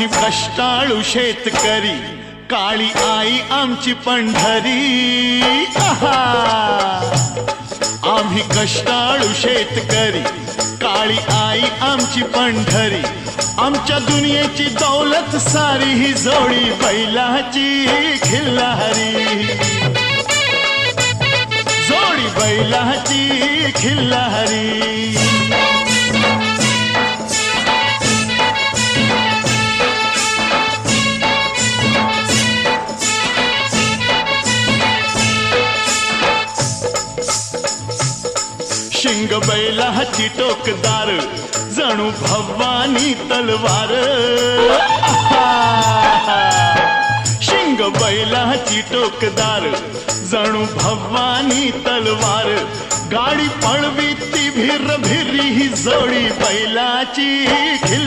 आम्ही कष्टाळू शेतकरी, काळी आई आमची पंढरी. आहा! आम्ही कष्टाळू शेतकरी, काळी आई आमची पंढरी. आमच्या दुनियेची दौलत सारी ही जोडी बैलाची खिल्लारी, जोडी बैलाची खिल्लारी. शिंग बैलाची टोकदार, जणू भवानी तलवार. शिंग बैलाची टोकदार, जणू भवानी तलवार. गाडी पळवी ती भिर भिरी, ही जोडी बैलाची खिल्लारी.